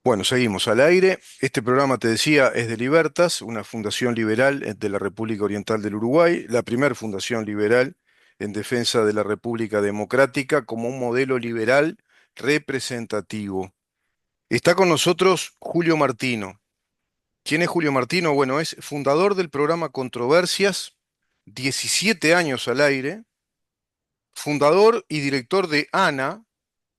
Bueno, seguimos al aire. Este programa, te decía, es de Libertas, una fundación liberal de la República Oriental del Uruguay, la primera fundación liberal en defensa de la República Democrática como un modelo liberal representativo. Está con nosotros Julio Martino. ¿Quién es Julio Martino? Bueno, es fundador del programa Controversias, 17 años al aire, fundador y director de ANA,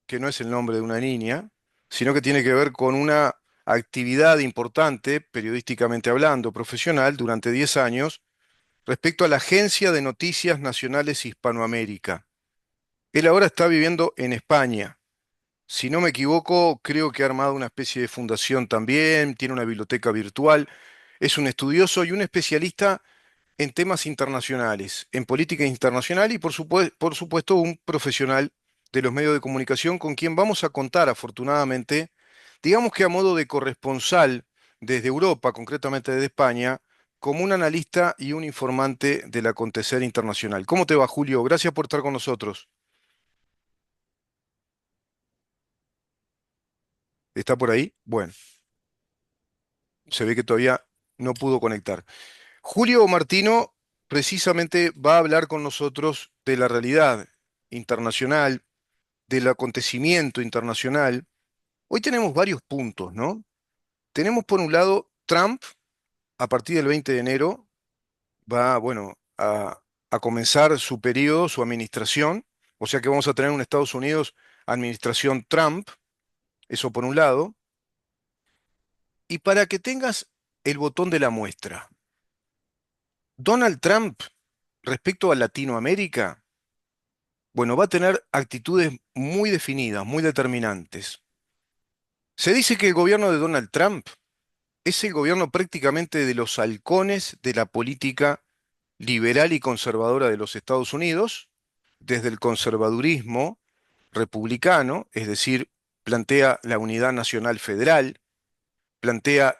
que no es el nombre de una niña, sino que tiene que ver con una actividad importante, periodísticamente hablando, profesional, durante 10 años, respecto a la Agencia de Noticias Nacionales Hispanoamérica. Él ahora está viviendo en España. Si no me equivoco, creo que ha armado una especie de fundación también, tiene una biblioteca virtual, es un estudioso y un especialista en temas internacionales, en política internacional y por supuesto un profesional de los medios de comunicación con quien vamos a contar afortunadamente, digamos que a modo de corresponsal desde Europa, concretamente desde España, como un analista y un informante del acontecer internacional. ¿Cómo te va, Julio? Gracias por estar con nosotros. ¿Está por ahí? Bueno, se ve que todavía no pudo conectar. Julio Martino precisamente va a hablar con nosotros de la realidad internacional, del acontecimiento internacional. Hoy tenemos varios puntos, ¿no? Tenemos por un lado Trump, a partir del 20 de enero, va, bueno, a comenzar su periodo, su administración, o sea que vamos a tener en Estados Unidos administración Trump, eso por un lado, y para que tengas el botón de la muestra, Donald Trump respecto a Latinoamérica, bueno, va a tener actitudes muy definidas, muy determinantes. Se dice que el gobierno de Donald Trump es el gobierno prácticamente de los halcones de la política liberal y conservadora de los Estados Unidos, desde el conservadurismo republicano, es decir, plantea la unidad nacional federal, plantea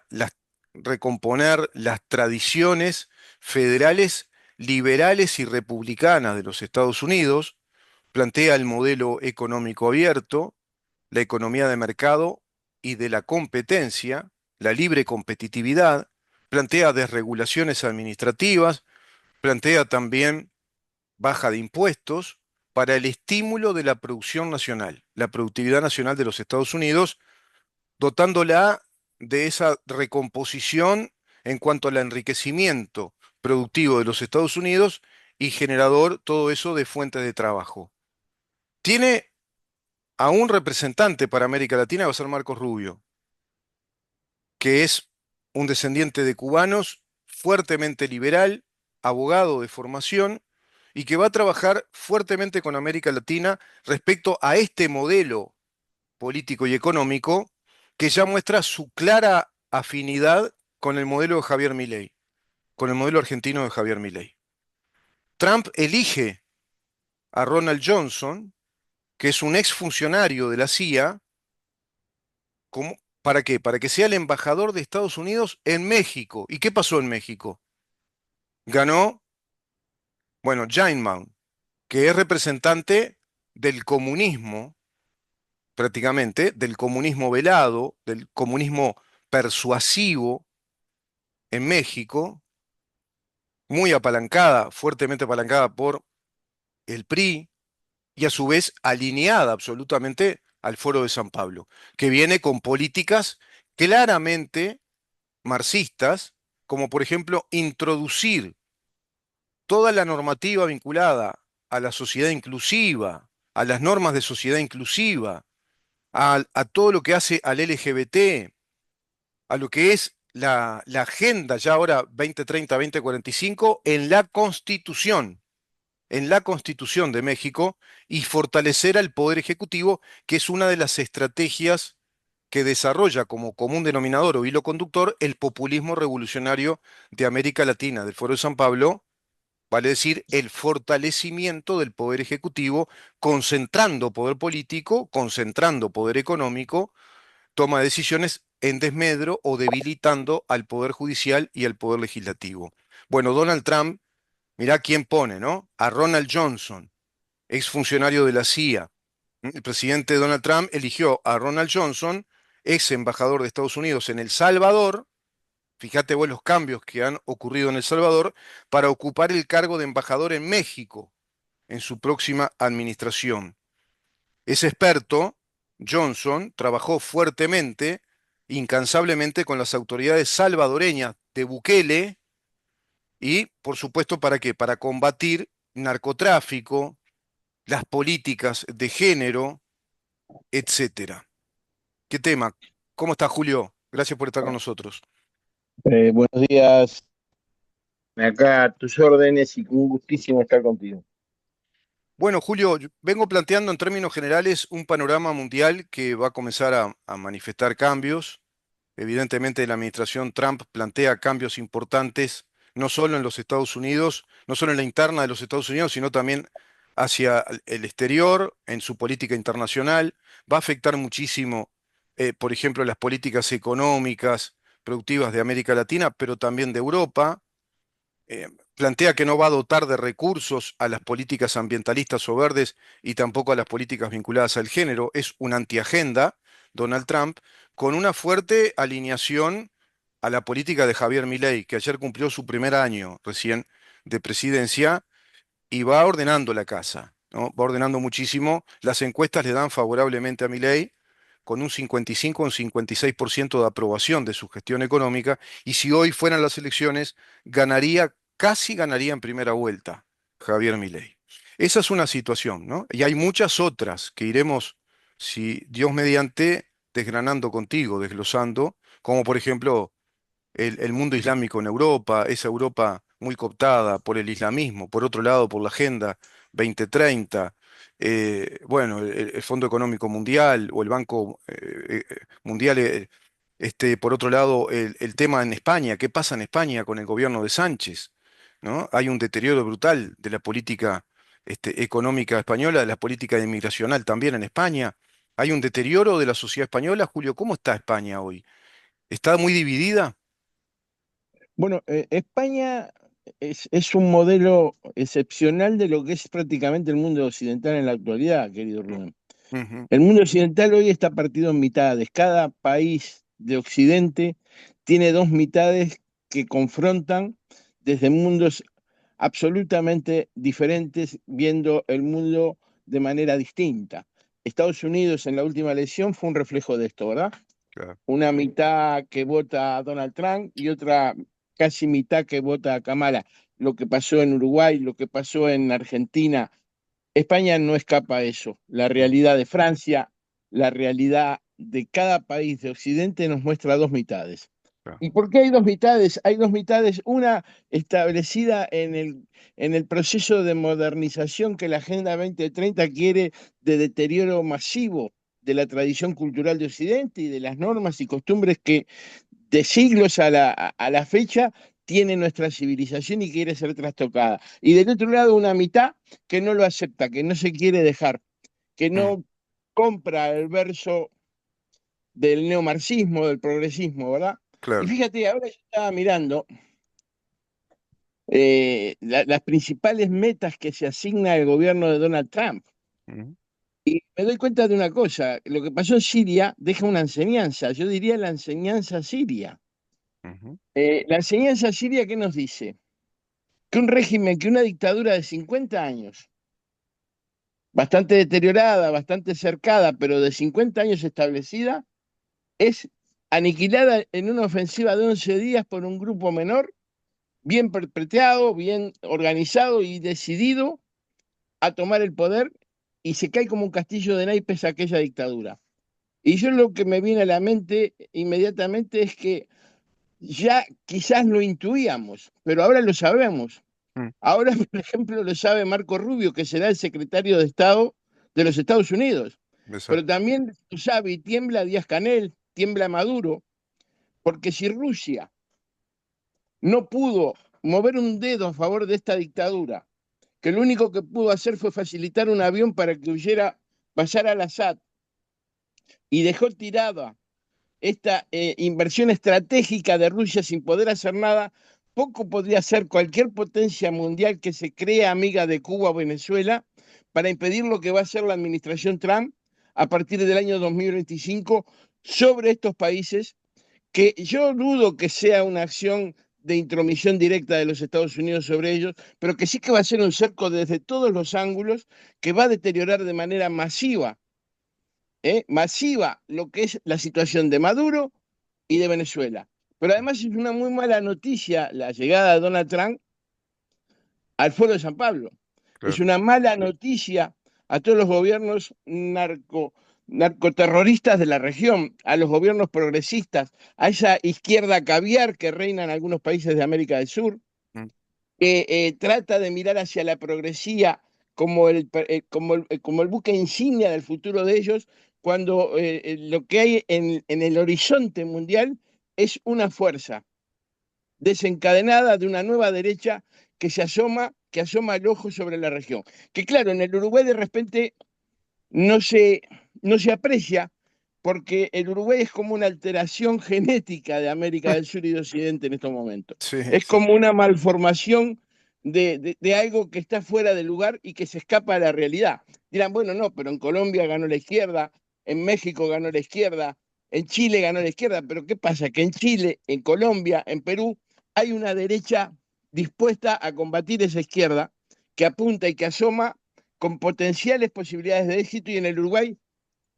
recomponer las tradiciones federales, liberales y republicanas de los Estados Unidos, plantea el modelo económico abierto, la economía de mercado y de la competencia, la libre competitividad, plantea desregulaciones administrativas, plantea también baja de impuestos para el estímulo de la producción nacional, la productividad nacional de los Estados Unidos, dotándola de esa recomposición en cuanto al enriquecimiento productivo de los Estados Unidos y generador todo eso de fuentes de trabajo. Tiene a un representante para América Latina, va a ser Marcos Rubio, que es un descendiente de cubanos, fuertemente liberal, abogado de formación, y que va a trabajar fuertemente con América Latina respecto a este modelo político y económico que ya muestra su clara afinidad con el modelo de Javier Milei, con el modelo argentino de Javier Milei. Trump elige a Ronald Johnson, que es un exfuncionario de la CIA, como, ¿para qué? Para que sea el embajador de Estados Unidos en México. ¿Y qué pasó en México? Ganó, bueno, Sheinbaum, que es representante del comunismo, prácticamente, del comunismo velado, del comunismo persuasivo en México, muy apalancada, fuertemente apalancada por el PRI y a su vez alineada absolutamente al Foro de San Pablo, que viene con políticas claramente marxistas, como por ejemplo introducir toda la normativa vinculada a la sociedad inclusiva, a las normas de sociedad inclusiva, a todo lo que hace al LGBT, a lo que es la agenda ya ahora 2030-2045 en la Constitución de México y fortalecer al Poder Ejecutivo, que es una de las estrategias que desarrolla como común denominador o hilo conductor el populismo revolucionario de América Latina, del Foro de San Pablo, vale decir, el fortalecimiento del poder ejecutivo, concentrando poder político, concentrando poder económico, toma de decisiones en desmedro o debilitando al poder judicial y al poder legislativo. Bueno, Donald Trump, mirá quién pone, ¿no? A Ronald Johnson, exfuncionario de la CIA. El presidente Donald Trump eligió a Ronald Johnson, ex embajador de Estados Unidos en El Salvador, fíjate vos los cambios que han ocurrido en El Salvador, para ocupar el cargo de embajador en México en su próxima administración. Ese experto, Johnson, trabajó fuertemente, incansablemente con las autoridades salvadoreñas de Bukele y, por supuesto, ¿para qué? Para combatir narcotráfico, las políticas de género, etcétera. ¿Qué tema? ¿Cómo está, Julio? Gracias por estar con nosotros. Buenos días, acá a tus órdenes y un gustísimo estar contigo. Bueno, Julio, yo vengo planteando en términos generales un panorama mundial que va a comenzar a manifestar cambios. Evidentemente, la administración Trump plantea cambios importantes, no solo en los Estados Unidos, no solo en la interna de los Estados Unidos, sino también hacia el exterior, en su política internacional. Va a afectar muchísimo, por ejemplo, las políticas económicas, productivas de América Latina, pero también de Europa. Plantea que no va a dotar de recursos a las políticas ambientalistas o verdes y tampoco a las políticas vinculadas al género. Es una antiagenda, Donald Trump, con una fuerte alineación a la política de Javier Milei, que ayer cumplió su primer año recién de presidencia y va ordenando la casa, ¿no? Va ordenando muchísimo. Las encuestas le dan favorablemente a Milei, con un 55 o un 56% de aprobación de su gestión económica, y si hoy fueran las elecciones, ganaría, casi ganaría en primera vuelta Javier Milei. Esa es una situación, ¿no? Y hay muchas otras que iremos, si Dios mediante, desgranando contigo, desglosando, como por ejemplo el mundo islámico en Europa, esa Europa muy cooptada por el islamismo, por otro lado por la Agenda 2030, bueno, el Fondo Económico Mundial o el Banco Mundial, por otro lado el tema en España, ¿qué pasa en España con el gobierno de Sánchez? ¿No? Hay un deterioro brutal de la política económica española, de la política inmigracional también en España. Hay un deterioro de la sociedad española. Julio, ¿cómo está España hoy? ¿Está muy dividida? Bueno, España es un modelo excepcional de lo que es prácticamente el mundo occidental en la actualidad, querido Rubén. Ujú. El mundo occidental hoy está partido en mitades. Cada país de Occidente tiene dos mitades que confrontan desde mundos absolutamente diferentes, viendo el mundo de manera distinta. Estados Unidos en la última elección fue un reflejo de esto, ¿verdad? Claro. Una mitad que vota a Donald Trump y otra casi mitad que vota a Kamala. Lo que pasó en Uruguay, lo que pasó en Argentina, España no escapa a eso. La Mm, realidad de Francia, la realidad de cada país de Occidente nos muestra dos mitades. claro. ¿Y por qué hay dos mitades? Hay dos mitades, una establecida en el proceso de modernización que la Agenda 2030 quiere, de deterioro masivo de la tradición cultural de Occidente y de las normas y costumbres que de siglos a la fecha tiene nuestra civilización y quiere ser trastocada. Y del otro lado, una mitad que no lo acepta, que no se quiere dejar, que Mm, no compra el verso del neomarxismo, del progresismo, ¿verdad? Y claro. fíjate, ahora yo estaba mirando las principales metas que se asigna al gobierno de Donald Trump. Mm, Y me doy cuenta de una cosa, lo que pasó en Siria deja una enseñanza, yo diría la enseñanza siria. ujú, La enseñanza siria, ¿qué nos dice? Que un régimen, que una dictadura de 50 años, bastante deteriorada, bastante cercada, pero de 50 años establecida, es aniquilada en una ofensiva de 11 días por un grupo menor, bien perpetrado, bien organizado y decidido a tomar el poder, y se cae como un castillo de naipes aquella dictadura. Y yo lo que me viene a la mente inmediatamente es que ya quizás lo intuíamos, pero ahora lo sabemos. mm, Ahora, por ejemplo, lo sabe Marco Rubio, que será el secretario de Estado de los Estados Unidos. Pero exacto. también lo sabe y tiembla Díaz-Canel, tiembla Maduro, porque si Rusia no pudo mover un dedo a favor de esta dictadura, que lo único que pudo hacer fue facilitar un avión para que huyera Bashar al-Assad y dejó tirada esta inversión estratégica de Rusia sin poder hacer nada, poco podría hacer cualquier potencia mundial que se crea amiga de Cuba o Venezuela para impedir lo que va a hacer la administración Trump a partir del año 2025 sobre estos países, que yo dudo que sea una acción de intromisión directa de los Estados Unidos sobre ellos, pero que sí que va a ser un cerco desde todos los ángulos, que va a deteriorar de manera masiva, masiva lo que es la situación de Maduro y de Venezuela. Pero además es una muy mala noticia la llegada de Donald Trump al Foro de San Pablo. Es Claro. una mala noticia a todos los gobiernos narcoterroristas de la región, a los gobiernos progresistas, a esa izquierda caviar que reina en algunos países de América del Sur, Mm. que trata de mirar hacia la progresía como el buque insignia del futuro de ellos, cuando lo que hay en el horizonte mundial es una fuerza desencadenada de una nueva derecha que asoma el ojo sobre la región. Que claro, en el Uruguay de repente no se, no se aprecia porque el Uruguay es como una alteración genética de América del Sur y de Occidente en estos momentos. Sí, Es sí, como una malformación de algo que está fuera de lugar y que se escapa a la realidad. Dirán, bueno, no, pero en Colombia ganó la izquierda, en México ganó la izquierda, en Chile ganó la izquierda, pero ¿qué pasa? Que en Chile, en Colombia, en Perú, hay una derecha dispuesta a combatir esa izquierda que apunta y que asoma con potenciales posibilidades de éxito, y en el Uruguay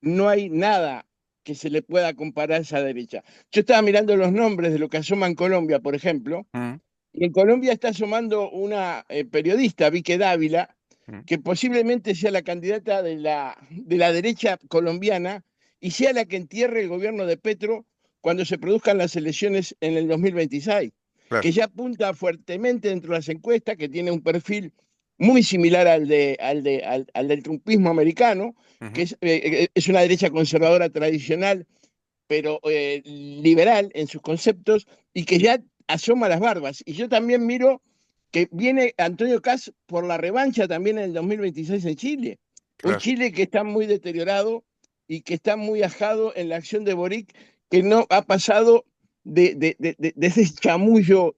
no hay nada que se le pueda comparar a esa derecha. Yo estaba mirando los nombres de lo que asoma en Colombia, por ejemplo, mm, y en Colombia está asomando una periodista, Vique Dávila, mm, que posiblemente sea la candidata de la derecha colombiana y sea la que entierre el gobierno de Petro cuando se produzcan las elecciones en el 2026, claro. que ya apunta fuertemente dentro de las encuestas, que tiene un perfil muy similar al del trumpismo americano, que Ujú, es una derecha conservadora tradicional, pero liberal en sus conceptos, y que ya asoma las barbas. Y yo también miro que viene Antonio Caz por la revancha también en el 2026 en Chile. Un claro. Chile que está muy deteriorado y que está muy ajado en la acción de Boric, que no ha pasado de ese chamullo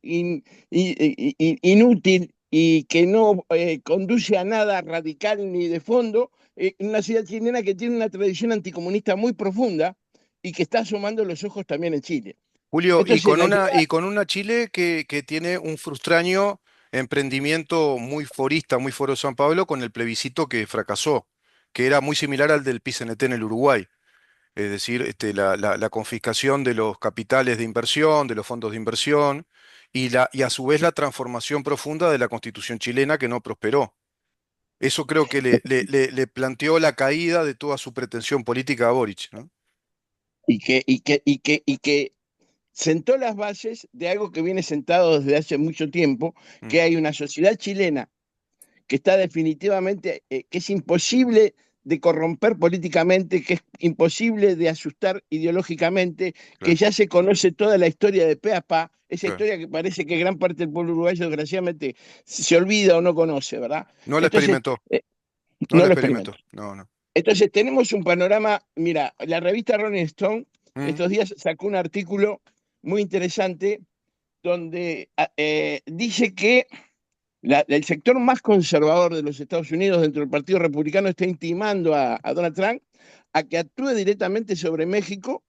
inútil y que no conduce a nada radical ni de fondo, una ciudad chilena que tiene una tradición anticomunista muy profunda y que está asomando los ojos también en Chile. Julio, Entonces, la y llegada, con una Chile que tiene un frustraño emprendimiento muy forista, muy foro San Pablo, con el plebiscito que fracasó, que era muy similar al del PIS-CNT en el Uruguay. Es decir, la confiscación de los capitales de inversión, de los fondos de inversión, y a su vez la transformación profunda de la constitución chilena que no prosperó. Eso creo que le planteó la caída de toda su pretensión política a Boric, ¿no? y que sentó las bases de algo que viene sentado desde hace mucho tiempo, Mm, que hay una sociedad chilena que está definitivamente, que es imposible de corromper políticamente, que es imposible de asustar ideológicamente, que claro, ya se conoce toda la historia de pe a pa, esa claro. historia que parece que gran parte del pueblo uruguayo desgraciadamente se olvida o no conoce, ¿verdad? No la Entonces, experimentó, no no la lo experimentó, experimento. no, no. Entonces tenemos un panorama, mira, la revista Rolling Stone Mm, estos días sacó un artículo muy interesante donde dice que el sector más conservador de los Estados Unidos dentro del Partido Republicano está intimando a Donald Trump a que actúe directamente sobre México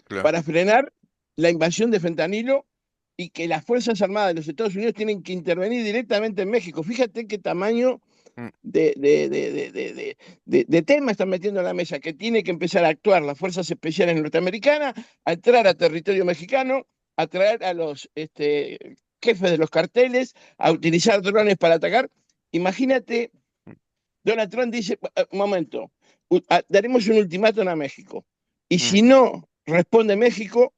claro. para frenar la invasión de fentanilo, y que las Fuerzas Armadas de los Estados Unidos tienen que intervenir directamente en México. Fíjate qué tamaño Mm, de tema están metiendo en la mesa, que tiene que empezar a actuar las fuerzas especiales norteamericanas, a entrar a territorio mexicano, a traer a los jefes de los carteles, a utilizar drones para atacar. Imagínate, mm, Donald Trump dice, un momento, daremos un ultimátum a México, y mm, si no responde México,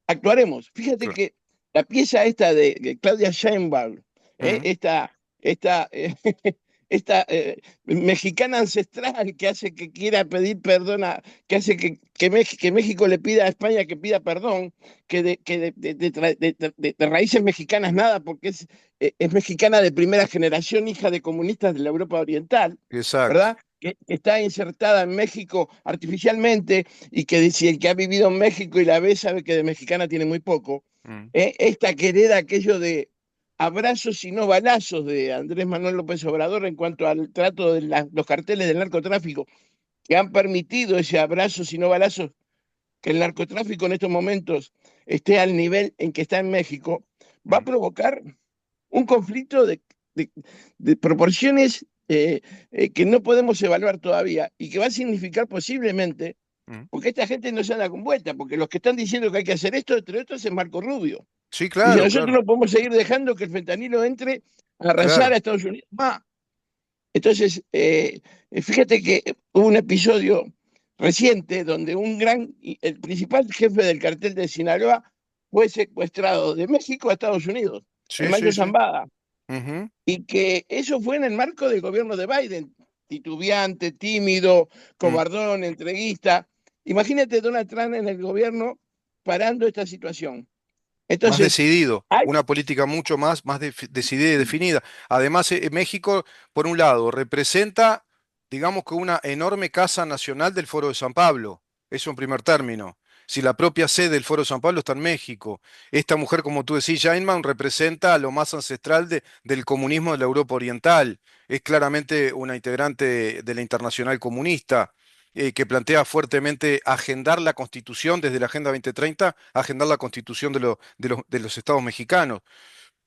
actuaremos. Fíjate claro. que la pieza esta de Claudia Sheinbaum, Mm, esta, esta mexicana ancestral que hace que quiera pedir perdón, que hace que México le pida a España que pida perdón, que de raíces mexicanas nada, porque es mexicana de primera generación, hija de comunistas de la Europa Oriental, exacto. ¿verdad? Que está insertada en México artificialmente, y que si el que ha vivido en México y la ve sabe que de mexicana tiene muy poco. Mm, Esta que hereda aquello de abrazos y no balazos de Andrés Manuel López Obrador en cuanto al trato de los carteles del narcotráfico, que han permitido ese abrazos y no balazos que el narcotráfico en estos momentos esté al nivel en que está en México, va a Mm, provocar un conflicto de proporciones que no podemos evaluar todavía y que va a significar posiblemente, mm. porque esta gente no se anda con vuelta, porque los que están diciendo que hay que hacer esto, entre otros, es Marco Rubio. Sí, Dice, claro, nosotros claro, no podemos seguir dejando que el fentanilo entre a arrasar claro. a Estados Unidos más. Entonces, fíjate que hubo un episodio reciente donde el principal jefe del cartel de Sinaloa fue secuestrado de México a Estados Unidos, el Sí, Mayo sí, sí. Zambada, Ujú, y que eso fue en el marco del gobierno de Biden, titubeante, tímido, mm. cobardón, entreguista. Imagínate Donald Trump en el gobierno parando esta situación. Más Entonces, decidido, hay, una política mucho más decidida y definida. Además, México, por un lado, representa, digamos que una enorme casa nacional del Foro de San Pablo. Eso en primer término. Si la propia sede del Foro de San Pablo está en México. Esta mujer, como tú decís, Sheinbaum, representa lo más ancestral del comunismo de la Europa Oriental. Es claramente una integrante de la Internacional Comunista, que plantea fuertemente agendar la Constitución desde la Agenda 2030, agendar la Constitución de los estados mexicanos.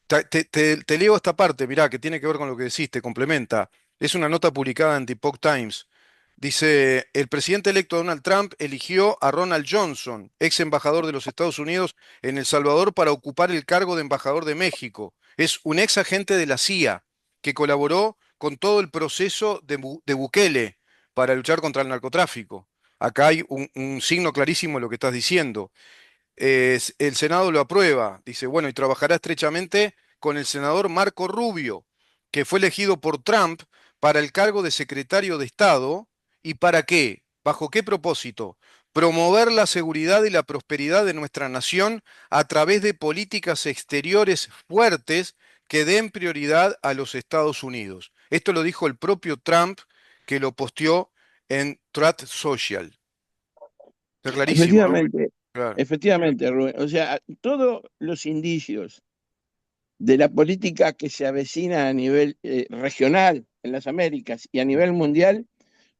Te leo esta parte, mirá, que tiene que ver con lo que decís, te complementa. Es una nota publicada en The Epoch Times. Dice, el presidente electo Donald Trump eligió a Ronald Johnson, ex embajador de los Estados Unidos en El Salvador, para ocupar el cargo de embajador de México. Es un ex agente de la CIA que colaboró con todo el proceso de Bukele para luchar contra el narcotráfico. Acá hay un signo clarísimo de lo que estás diciendo. El Senado lo aprueba. Dice, bueno, y trabajará estrechamente con el senador Marco Rubio, que fue elegido por Trump para el cargo de secretario de Estado. ¿Y para qué? ¿Bajo qué propósito? Promover la seguridad y la prosperidad de nuestra nación a través de políticas exteriores fuertes que den prioridad a los Estados Unidos. Esto lo dijo el propio Trump, que lo posteó en Truth Social. Está clarísimo, ¿no? efectivamente, Claro. efectivamente, Rubén, o sea, todos los indicios de la política que se avecina a nivel regional en las Américas y a nivel mundial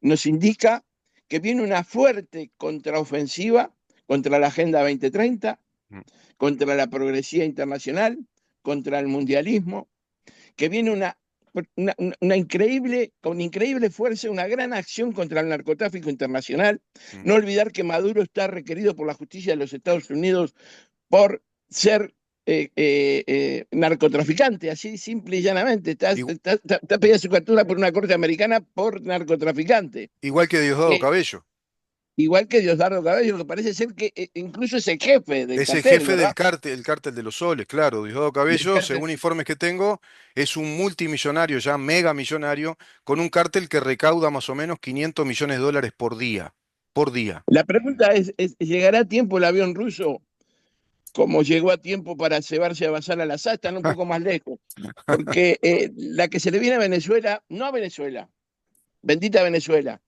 nos indica que viene una fuerte contraofensiva contra la Agenda 2030, Mm, contra la progresía internacional, contra el mundialismo, que viene una increíble, con increíble fuerza, una gran acción contra el narcotráfico internacional. mm. No olvidar que Maduro está requerido por la justicia de los Estados Unidos por ser narcotraficante, así simple y llanamente. Está pedida su captura por una corte americana por narcotraficante. Igual que Diosdado Eh, Cabello, Igual que Diosdado Cabello, que parece ser que incluso es el jefe del es el cartel, jefe ¿verdad? del cártel, el cártel de los soles, claro. Diosdado Del Cabello, cartel. según informes que tengo, es un multimillonario, ya mega millonario, con un cártel que recauda más o menos 500 millones de dólares por día. Por día. La pregunta ¿llegará a tiempo el avión ruso como llegó a tiempo para llevarse a Bashar al-Assad? Están un poco más lejos. Porque la que se le viene a Venezuela, no a Venezuela, bendita Venezuela,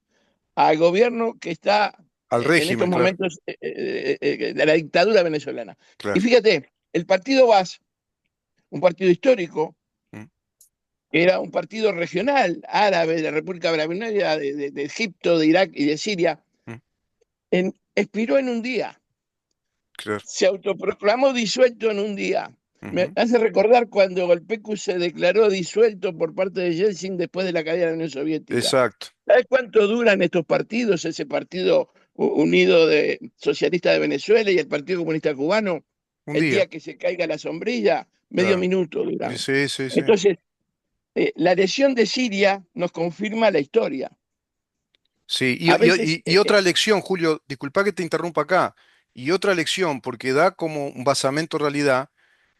al gobierno que está Al en estos régimen, claro, momentos de la dictadura venezolana. Y claro. fíjate, el partido BAS, un partido histórico, Mm, que era un partido regional árabe de la República Árabe Unida, de Egipto, de Irak y de Siria, mm, expiró en un día, claro. se autoproclamó disuelto en un día. Me Ujú, hace recordar cuando el PQ se declaró disuelto por parte de Yeltsin después de la caída de la Unión Soviética. exacto. ¿Sabes cuánto duran estos partidos? Ese partido unido de socialista de Venezuela y el Partido Comunista Cubano, Un el día, día que se caiga la sombrilla, medio claro. minuto duran. Sí, sí, sí. Entonces, la lesión de Siria nos confirma la historia. Sí, A veces, y otra lección, Julio, disculpa que te interrumpa acá, y otra lección, porque da como un basamento realidad,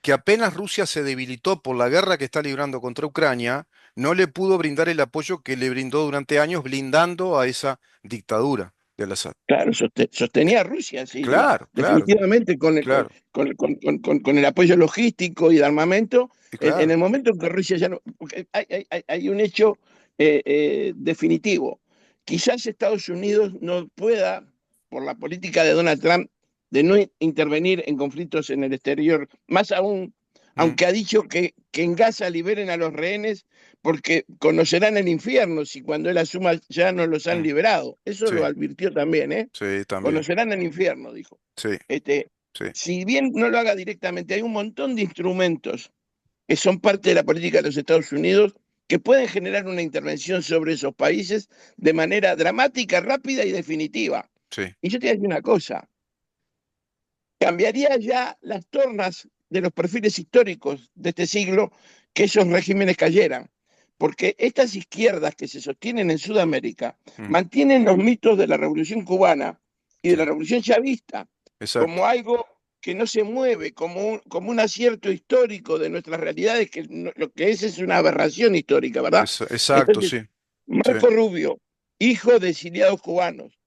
que apenas Rusia se debilitó por la guerra que está librando contra Ucrania, no le pudo brindar el apoyo que le brindó durante años, blindando a esa dictadura de Al-Assad. claro, sostenía a Rusia, Siria, Claro, claro, definitivamente claro, con el apoyo logístico y de armamento. y En claro. el momento en que Rusia ya no. Porque hay un hecho definitivo. Quizás Estados Unidos no pueda, por la política de Donald Trump, de no intervenir en conflictos en el exterior, más aún mm, aunque ha dicho que en Gaza liberen a los rehenes porque conocerán el infierno si cuando él asuma ya no los han mm. liberado. Eso Sí, lo advirtió también, ¿eh? sí, también. Conocerán el infierno, dijo. Sí, Este, sí, si bien no lo haga directamente, hay un montón de instrumentos que son parte de la política de los Estados Unidos que pueden generar una intervención sobre esos países de manera dramática, rápida y definitiva. sí. Y yo te voy a decir una cosa, cambiaría ya las tornas de los perfiles históricos de este siglo que esos regímenes cayeran. Porque estas izquierdas que se sostienen en Sudamérica Mm, mantienen los mitos de la Revolución Cubana y de sí, la Revolución chavista exacto. como algo que no se mueve, como un acierto histórico de nuestras realidades, que lo que es una aberración histórica, ¿verdad? Exacto, Entonces, sí. Sí, Marco Rubio, hijo de exiliados cubanos,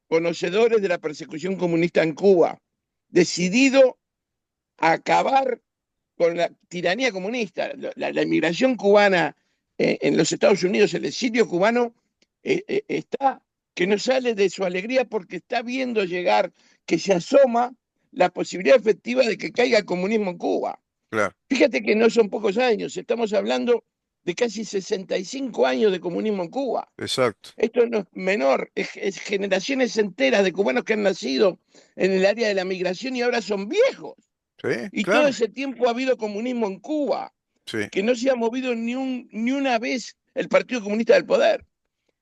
conocedores de la persecución comunista en Cuba, decidido a acabar con la tiranía comunista, la inmigración cubana en los Estados Unidos, el exilio cubano, está que no sale de su alegría porque está viendo llegar que se asoma la posibilidad efectiva de que caiga el comunismo en Cuba. claro, Fíjate que no son pocos años, estamos hablando de casi 65 años de comunismo en Cuba. exacto. Esto no es menor, es generaciones enteras de cubanos que han nacido en el área de la migración y ahora son viejos. Sí, Y todo claro. ese tiempo ha habido comunismo en Cuba, Sí. que no se ha movido ni una vez el Partido Comunista del poder.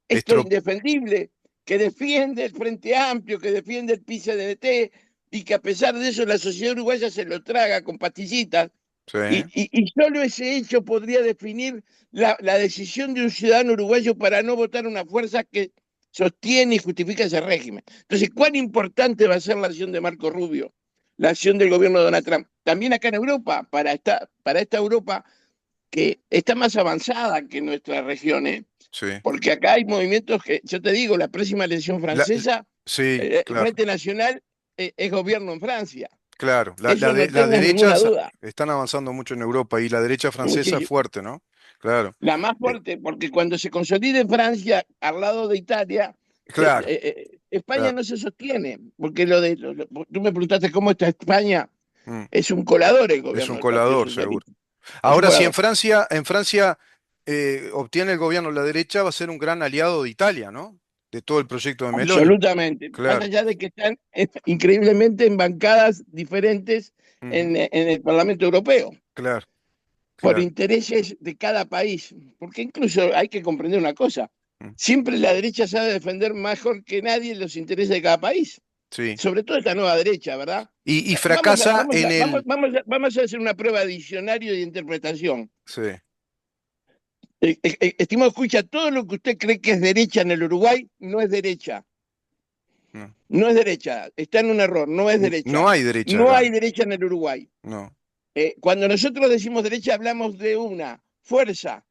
Esto es Estro- indefendible, que defiende el Frente Amplio, que defiende el PCDT, y que a pesar de eso la sociedad uruguaya se lo traga con pastillitas. sí, Y solo ese hecho podría definir la decisión de un ciudadano uruguayo para no votar una fuerza que sostiene y justifica ese régimen. Entonces, ¿cuán importante va a ser la acción de Marco Rubio, la acción del gobierno de Donald Trump? También acá en Europa, para esta Europa que está más avanzada que nuestra región, ¿eh? sí. Porque acá hay movimientos que, yo te digo, la próxima elección francesa, Sí, el claro. Frente Nacional es gobierno en Francia. Claro, Eso no la tengas derecha ninguna duda. están avanzando mucho en Europa y la derecha francesa es Muchísimo. fuerte, ¿no? Claro, La más eh, fuerte, porque cuando se consolide Francia al lado de Italia, claro, España claro. no se sostiene, porque tú me preguntaste cómo está España, Mm, es un colador el es un gobierno del Partido colador, seguro. Socialista, es un Ahora, si colador. En Francia obtiene el gobierno la derecha, va a ser un gran aliado de Italia, ¿no? De todo el proyecto de Meloni. Absolutamente, más Claro, allá de que están increíblemente en bancadas diferentes ujú, en el Parlamento Europeo, claro, por claro. intereses de cada país, porque incluso hay que comprender una cosa, Mm, siempre la derecha sabe defender mejor que nadie los intereses de cada país, sí. sobre todo esta nueva derecha, ¿verdad? Y Vamos a, fracasa vamos en a, vamos, el... vamos a hacer una prueba de diccionario de interpretación. Sí, Estimado, escucha, todo lo que usted cree que es derecha en el Uruguay no es derecha. no. No es derecha, está en un error, no es No derecha. hay derecha No acá. hay derecha en el Uruguay. No. Cuando nosotros decimos derecha hablamos de una fuerza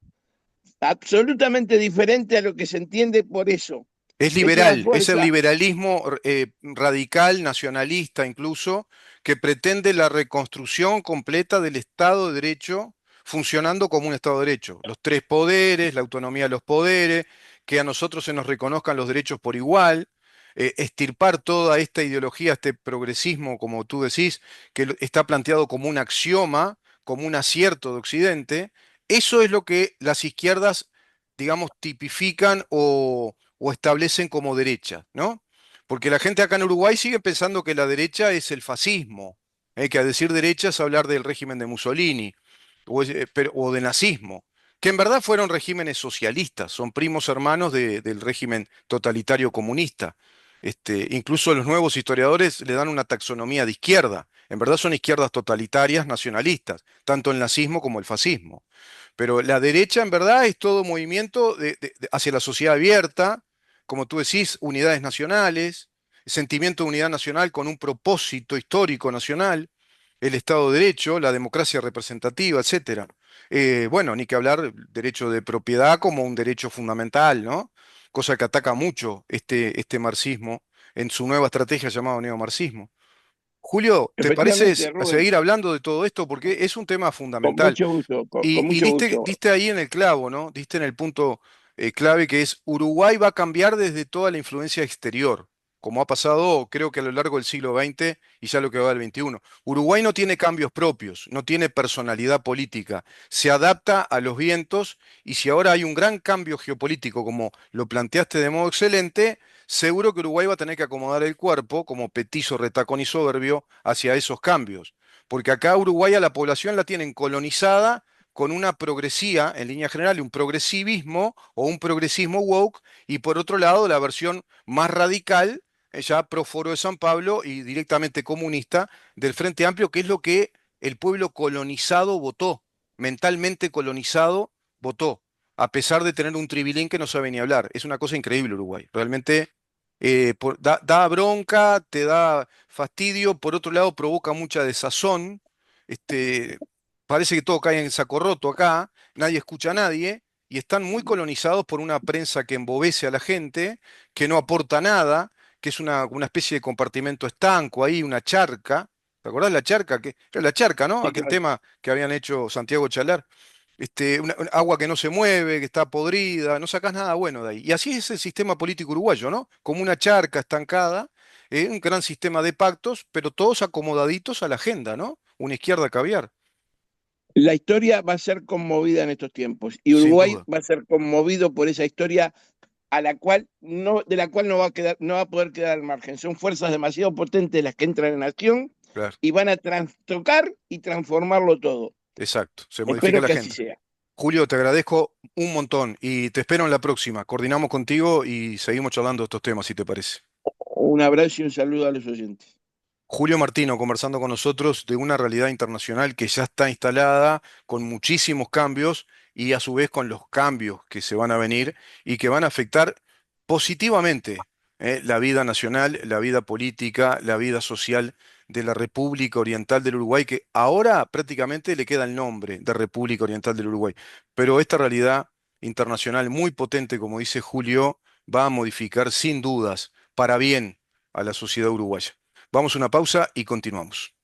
absolutamente diferente a lo que se entiende por eso. Es Es una liberal, es el fuerza liberalismo radical, nacionalista incluso, que pretende la reconstrucción completa del Estado de Derecho funcionando como un Estado de Derecho. Los tres poderes, la autonomía de los poderes, que a nosotros se nos reconozcan los derechos por igual, extirpar toda esta ideología, este progresismo, como tú decís, que está planteado como un axioma, como un acierto de Occidente. Eso es lo que las izquierdas, digamos, tipifican o establecen como derecha, ¿no? Porque la gente acá en Uruguay sigue pensando que la derecha es el fascismo, que a decir derecha es hablar del régimen de Mussolini o de nazismo, que en verdad fueron regímenes socialistas, son primos hermanos del régimen totalitario comunista. Incluso los nuevos historiadores le dan una taxonomía de izquierda. En verdad son izquierdas totalitarias nacionalistas, tanto el nazismo como el fascismo. Pero la derecha en verdad es todo movimiento hacia la sociedad abierta, como tú decís, unidades nacionales, sentimiento de unidad nacional con un propósito histórico nacional, el Estado de Derecho, la democracia representativa, etcétera. Bueno, ni que hablar derecho de propiedad como un derecho fundamental, ¿no? Cosa que ataca mucho este marxismo en su nueva estrategia llamada neomarxismo. Julio, ¿te parece efectivamente, Rubén, seguir hablando de todo esto? Porque es un tema con fundamental. mucho gusto, con Y mucho gusto. diste ahí en el clavo, ¿no? Diste en el punto clave que es Uruguay va a cambiar desde toda la influencia exterior. como ha pasado creo que a lo largo del siglo XX y ya lo que va del XXI. Uruguay no tiene cambios propios, no tiene personalidad política, se adapta a los vientos y si ahora hay un gran cambio geopolítico, como lo planteaste de modo excelente, seguro que Uruguay va a tener que acomodar el cuerpo como petizo, retacón y soberbio hacia esos cambios. Porque acá Uruguay a la población la tienen colonizada con una progresía, en línea general, un progresivismo o un progresismo woke, y por otro lado la versión más radical, ya pro Foro de San Pablo y directamente comunista del Frente Amplio, que es lo que el pueblo colonizado votó, mentalmente colonizado votó, a pesar de tener un tribilín que no sabe ni hablar. Es una cosa increíble Uruguay. Realmente da bronca, te da fastidio, por otro lado provoca mucha desazón. Este, parece que todo cae en saco roto acá, nadie escucha a nadie y están muy colonizados por una prensa que embobece a la gente, que no aporta nada, que es una especie de compartimento estanco ahí, una charca. ¿Te acordás la charca? Era la charca, ¿no? Sí, Aquel claro. tema que habían hecho Santiago Chalar. Un agua que no se mueve, que está podrida, no sacás nada bueno de ahí. Y así es el sistema político uruguayo, ¿no? Como una charca estancada, un gran sistema de pactos, pero todos acomodaditos a la agenda, ¿no? Una izquierda caviar, La historia va a ser conmovida en estos tiempos y sin Uruguay duda. va a ser conmovido por esa historia a la cual no, de la cual no va a quedar, no va a poder quedar al margen. Son fuerzas demasiado potentes las que entran en acción Claro, y van a trastocar y transformarlo todo. exacto. Se modifica Espero la que así agenda. sea. Julio, te agradezco un montón y te espero en la próxima. Coordinamos contigo y seguimos charlando de estos temas, si te parece. Un abrazo y un saludo a los oyentes. Julio Martino conversando con nosotros de una realidad internacional que ya está instalada con muchísimos cambios y a su vez con los cambios que se van a venir y que van a afectar positivamente la vida nacional, la vida política, la vida social de la República Oriental del Uruguay, que ahora prácticamente le queda el nombre de República Oriental del Uruguay. Pero esta realidad internacional muy potente, como dice Julio, va a modificar sin dudas para bien a la sociedad uruguaya. Vamos a una pausa y continuamos.